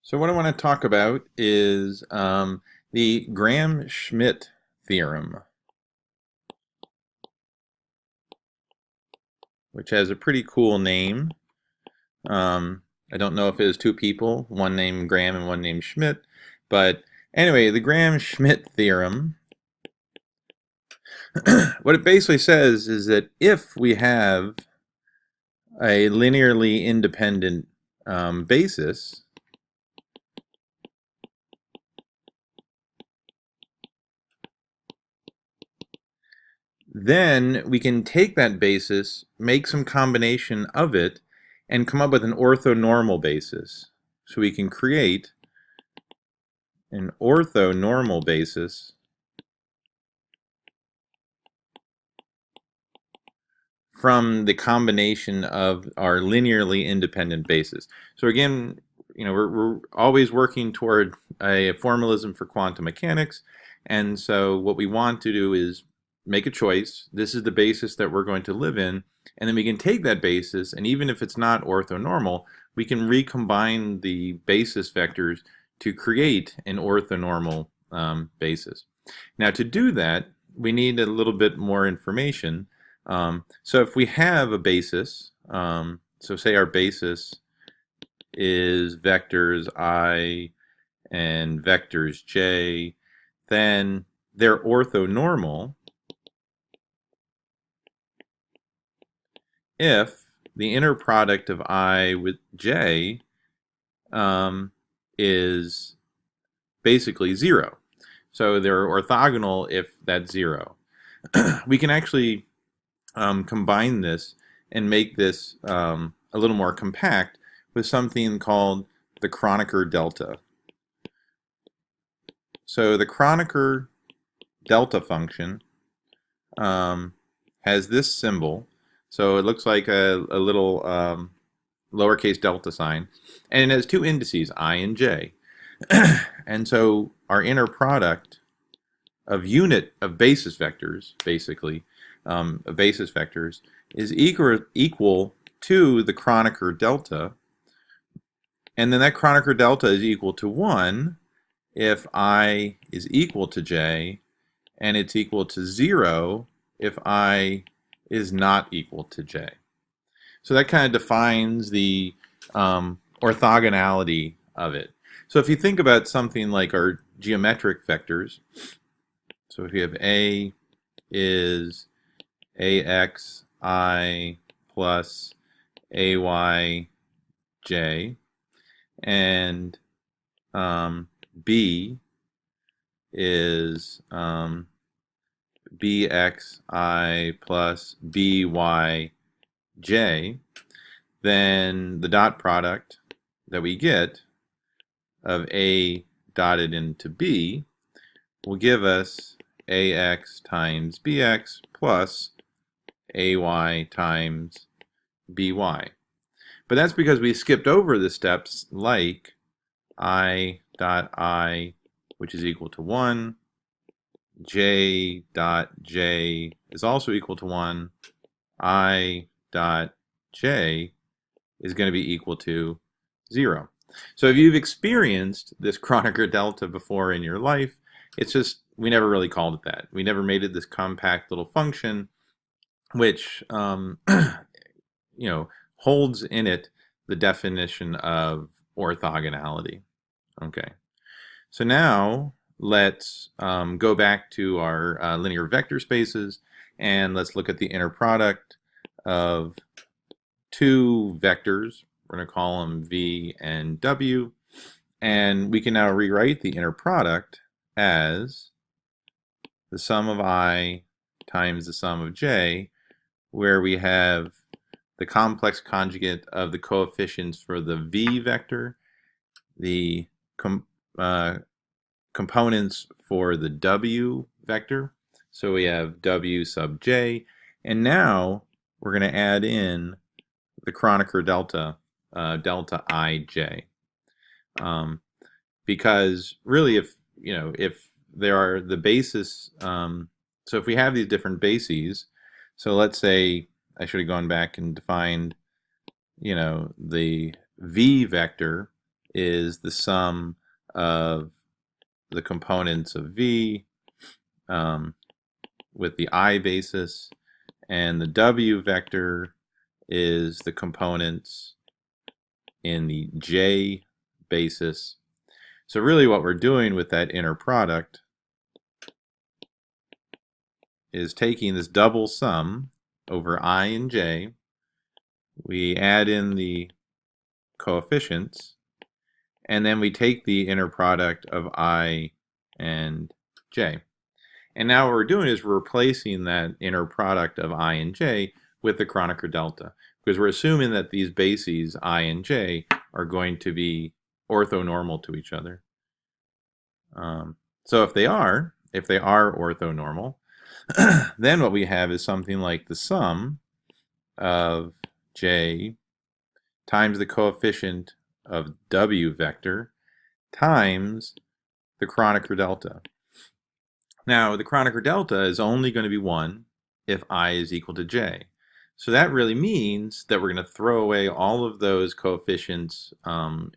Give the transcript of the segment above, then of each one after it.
So what I want to talk about is the Graham-Schmidt theorem, which has a pretty cool name. I don't know if it was two people, one named Graham and one named Schmidt, but anyway, the Graham-Schmidt theorem, what it basically says is that if we have a linearly independent basis, then we can take that basis, make some combination of it, and come up with an orthonormal basis. So we can create an orthonormal basis from the combination of our linearly independent bases. So again, we're always working toward a formalism for quantum mechanics, and so what we want to do is make a choice. This is the basis that we're going to live in, and then we can take that basis, and even if it's not orthonormal, we can recombine the basis vectors to create an orthonormal basis. Now, to do that, we need a little bit more information. So if we have a basis, so say our basis is vectors I and vectors j, then they're orthonormal if the inner product of I with j is basically 0. So they're orthogonal if that's 0. We can actually combine this and make this a little more compact with something called the Kronecker delta. So the Kronecker delta function has this symbol. So it looks like a little lowercase delta sign, and it has two indices, I and j. And so our inner product of unit of basis vectors, basically, of basis vectors, is equal to the Kronecker delta, and then that Kronecker delta is equal to 1 if I is equal to j, and it's equal to 0 if I is not equal to j. So that kind of defines the orthogonality of it. So if you think about something like our geometric vectors, so if you have A is AXI plus AYJ, and B is BXI plus BYJ, then the dot product that we get of A dotted into B will give us AX times BX plus AY times BY. But that's because we skipped over the steps like I dot I, which is equal to 1, J dot J is also equal to 1, I dot J is going to be equal to 0. So if you've experienced this Kronecker delta before in your life, it's just we never really called it that. We never made it this compact little function, which holds in it the definition of orthogonality. Okay, so now let's go back to our linear vector spaces, and let's look at the inner product of two vectors. We're going to call them V and W, and we can now rewrite the inner product as the sum of I times the sum of j, where we have the complex conjugate of the coefficients for the V vector, the components for the W vector. So we have W sub j, and now we're going to add in the Kronecker delta, delta ij, because really, if there are the basis, so if we have these different bases, so let's say I should have gone back and defined, the V vector is the sum of the components of V with the I basis, and the W vector is the components in the J basis. So really what we're doing with that inner product is taking this double sum over I and J, we add in the coefficients, and then we take the inner product of I and J. And now what we're doing is we're replacing that inner product of I and J with the Kronecker delta, because we're assuming that these bases, I and J, are going to be orthonormal to each other. So if they are orthonormal, then what we have is something like the sum of J times the coefficient of W vector times the Kronecker delta. Now, the Kronecker delta is only going to be 1 if I is equal to J. So that really means that we're going to throw away all of those coefficients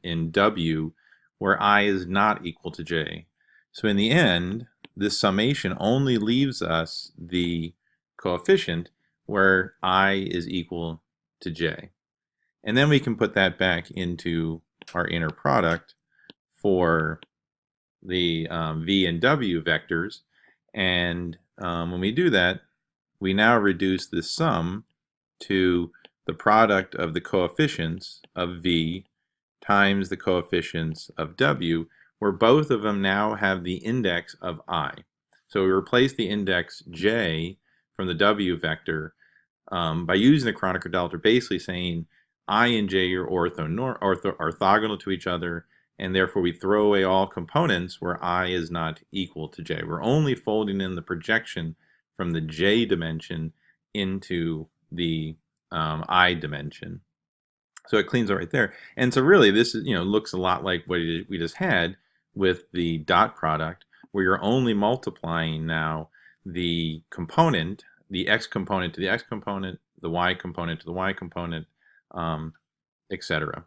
in W where I is not equal to J. So in the end, this summation only leaves us the coefficient where I is equal to J. And then we can put that back into our inner product for the V and W vectors. And when we do that, we now reduce this sum to the product of the coefficients of V times the coefficients of W, where both of them now have the index of I. So we replace the index J from the W vector by using the Kronecker delta, basically saying I and J are orthogonal to each other, and therefore we throw away all components where I is not equal to J. We're only folding in the projection from the J dimension into the I dimension. So it cleans it right there. And so really this is, looks a lot like what we just had with the dot product, where you're only multiplying now the component, the x component to the x component, the y component to the y component, etc.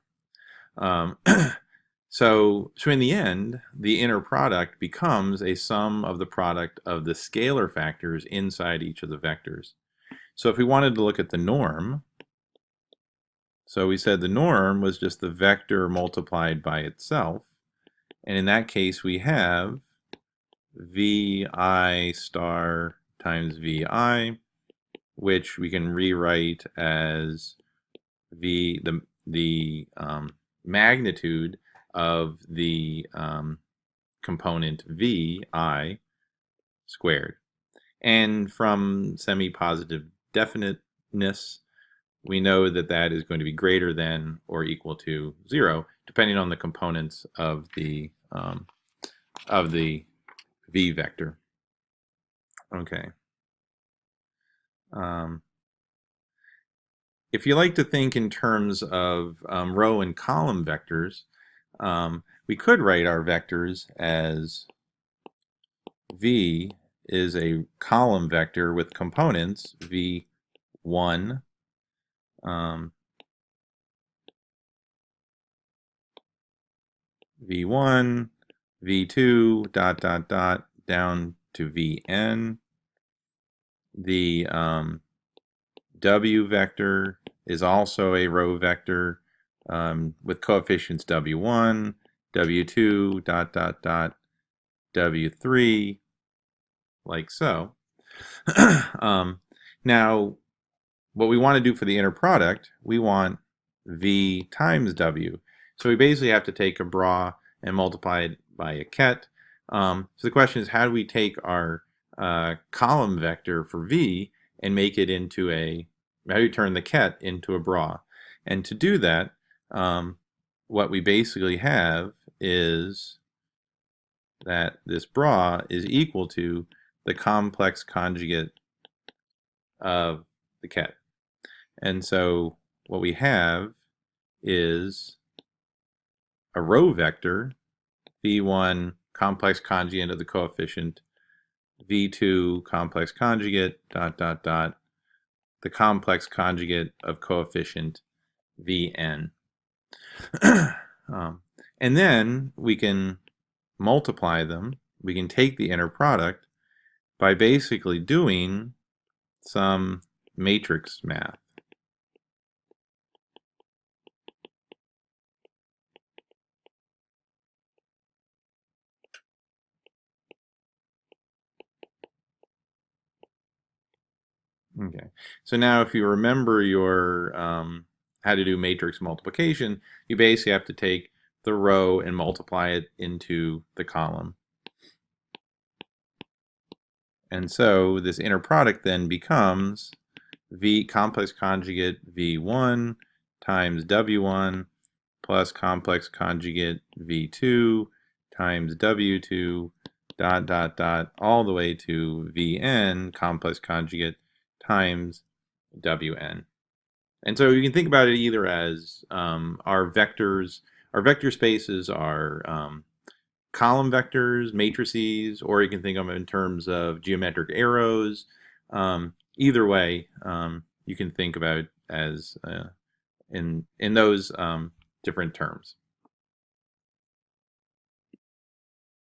So in the end, the inner product becomes a sum of the product of the scalar factors inside each of the vectors. So if we wanted to look at the norm, so we said the norm was just the vector multiplied by itself. And in that case, we have Vi star times Vi, which we can rewrite as the magnitude of the component Vi squared. And from semi-positive definiteness, we know that that is going to be greater than or equal to 0, depending on the components of the V vector. Okay. If you like to think in terms of row and column vectors, we could write our vectors as V is a column vector with components V1, V1, V2, dot, dot, dot, down to Vn. The W vector is also a row vector with coefficients W1, W2, dot, dot, dot, W3, like so. Now, what we want to do for the inner product, we want V times W. So we basically have to take a bra and multiply it by a ket. So the question is, how do we take our column vector for V and make it into how do we turn the ket into a bra? And to do that, what we basically have is that this bra is equal to the complex conjugate of the ket. And so what we have is a row vector, V1 complex conjugate of the coefficient, V2 complex conjugate, dot, dot, dot, the complex conjugate of coefficient Vn. And And then we can multiply them. We can take the inner product by basically doing some matrix math. Okay, so now if you remember your how to do matrix multiplication, you basically have to take the row and multiply it into the column. And so this inner product then becomes V complex conjugate V1 times W1 plus complex conjugate V2 times W2 dot dot dot all the way to Vn complex conjugate times Wn. And so you can think about it either as our vectors, our vector spaces are column vectors, matrices, or you can think of them in terms of geometric arrows. Either way, you can think about it as in those different terms.